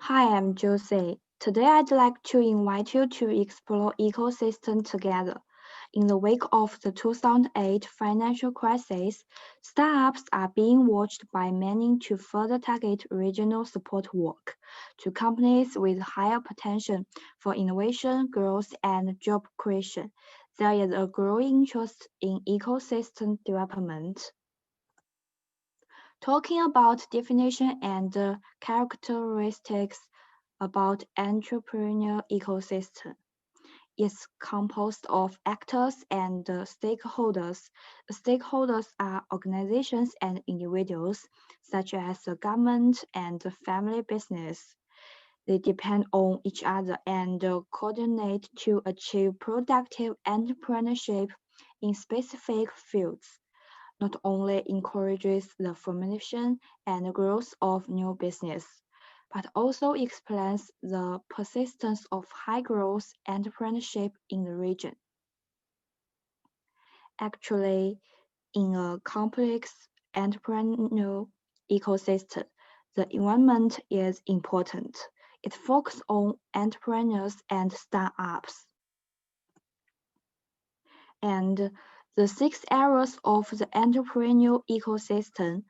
Hi, I'm Josie. Today I'd like to invite you to explore ecosystem together. In the wake of the 2008 financial crisis, startups are being watched by many to further target regional support work to companies with higher potential for innovation, growth, and job creation. There is a growing interest in ecosystem development. Talking about definition and characteristics about entrepreneurial ecosystem. It's composed of actors and stakeholders. Stakeholders are organizations and individuals, such as the government and the family business. They depend on each other and coordinate to achieve productive entrepreneurship in specific fields. Not only encourages the formation and growth of new business, but also explains the persistence of high-growth entrepreneurship in the region. Actually, in a complex entrepreneurial ecosystem, the environment is important. It focuses on entrepreneurs and startups. And the six areas of the entrepreneurial ecosystem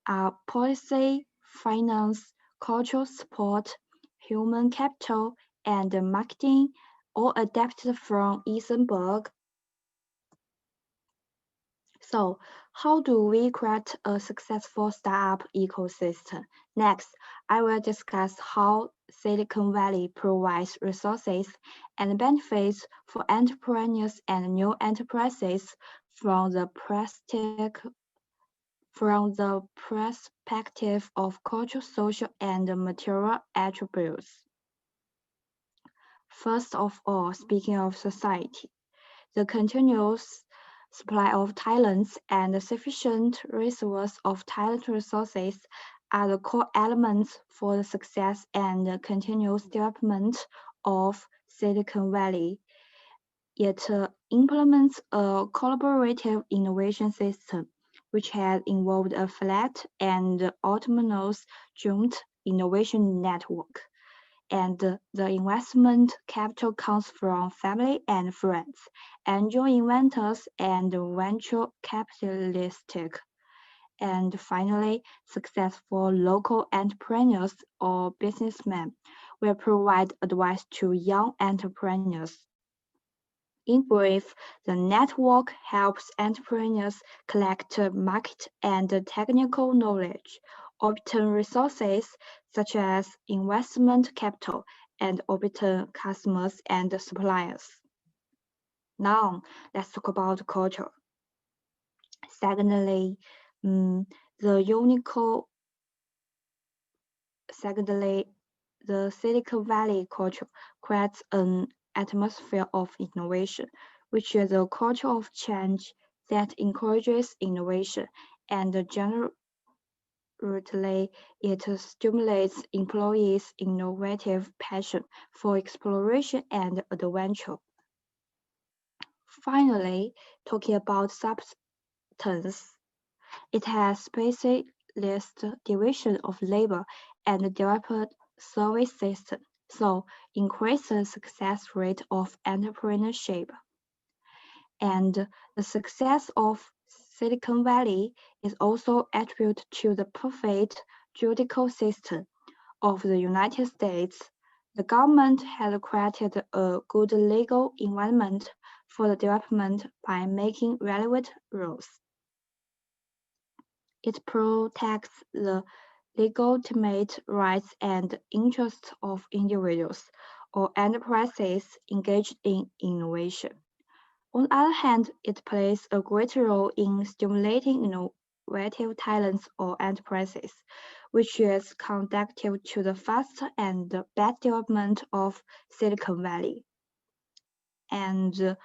are policy, finance, cultural support, human capital, and marketing, all adapted from Eisenberg. So, how do we create a successful startup ecosystem? Next, I will discuss how Silicon Valley provides resources and benefits for entrepreneurs and new enterprises from the perspective of cultural, social, and material attributes. First of all, speaking of society, the continuous supply of talents and sufficient reservoirs of talent resources are the core elements for the success and continuous development of Silicon Valley. It implements a collaborative innovation system, which has involved a flat and autonomous joint innovation network and the investment capital comes from family and friends, angel inventors, and venture capitalists. And finally, successful local entrepreneurs or businessmen will provide advice to young entrepreneurs. In brief, the network helps entrepreneurs collect market and technical knowledge, obtain resources such as investment capital, and obtain customers and suppliers. Now, let's talk about culture. Secondly, the Silicon Valley culture creates an atmosphere of innovation, which is a culture of change that encourages innovation and generally it stimulates employees' innovative passion for exploration and adventure. Finally, talking about substance, it has specialist division of labor and developed service system, so increase the success rate of entrepreneurship. And the success of Silicon Valley is also attributed to the perfect judicial system of the United States. The government has created a good legal environment for the development by making relevant rules. It protects the legitimate rights and interests of individuals or enterprises engaged in innovation. On the other hand, it plays a great role in stimulating innovative talents or enterprises, which is conducive to the fast and best development of Silicon Valley. And the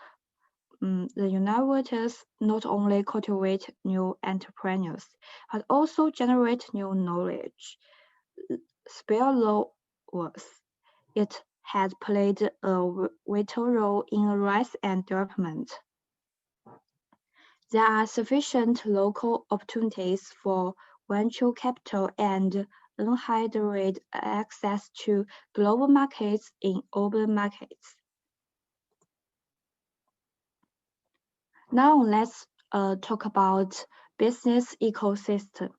innovators not only cultivate new entrepreneurs, but also generate new knowledge. Spare words. It has played a vital role in rise and development. There are sufficient local opportunities for venture capital and unhindered access to global markets in urban markets. Now let's talk about business ecosystem.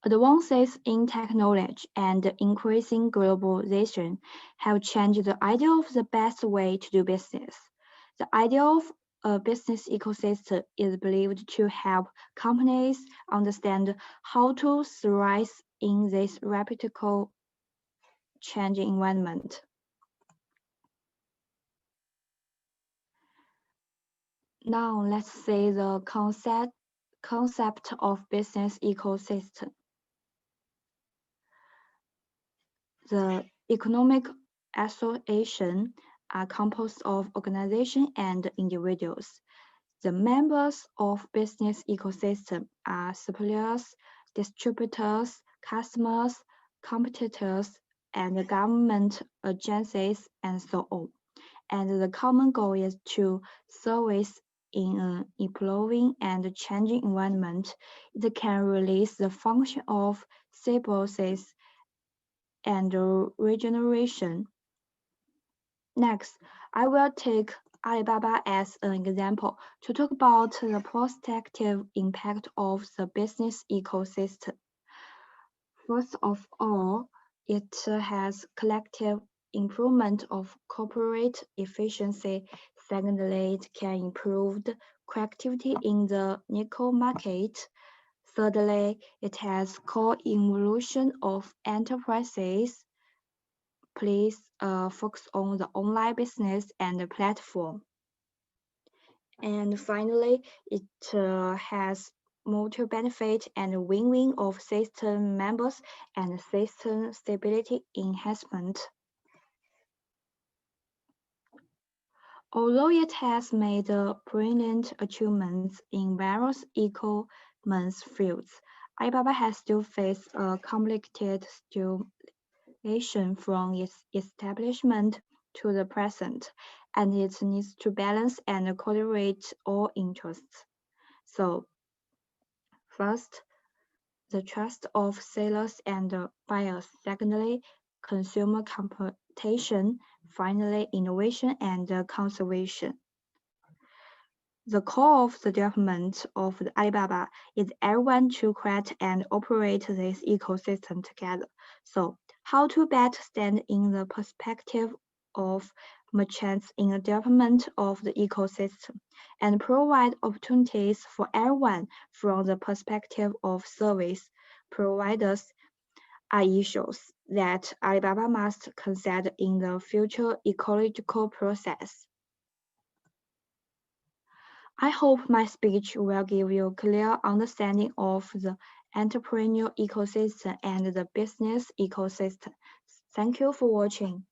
Advances in technology and increasing globalization have changed the idea of the best way to do business. The idea of a business ecosystem is believed to help companies understand how to thrive in this rapidly changing environment. Now let's see the concept of business ecosystem. The economic association are composed of organizations and individuals. The members of business ecosystem are suppliers, distributors, customers, competitors, and government agencies, and so on. And the common goal is to service in an evolving and changing environment. It can release the function of symbiosis and regeneration. Next, I will take Alibaba as an example to talk about the prospective impact of the business ecosystem. First of all, it has collective improvement of corporate efficiency. Secondly, it can improve creativity in the nickel market. Thirdly, it has co-evolution of enterprises. Please focus on the online business and the platform. And finally, it has mutual benefit and win-win of system members and system stability enhancement. Although it has made brilliant achievements in various e-commerce fields, Alibaba has still faced a complicated situation from its establishment to the present, and it needs to balance and coordinate all interests. So, first, the trust of sellers and buyers. Secondly, consumer competition. Finally, innovation and conservation. The core of the development of the Alibaba is everyone to create and operate this ecosystem together. So, how to better stand in the perspective of merchants in the development of the ecosystem and provide opportunities for everyone from the perspective of service providers are issues that Alibaba must consider in the future ecological process. I hope my speech will give you a clear understanding of the entrepreneurial ecosystem and the business ecosystem. Thank you for watching.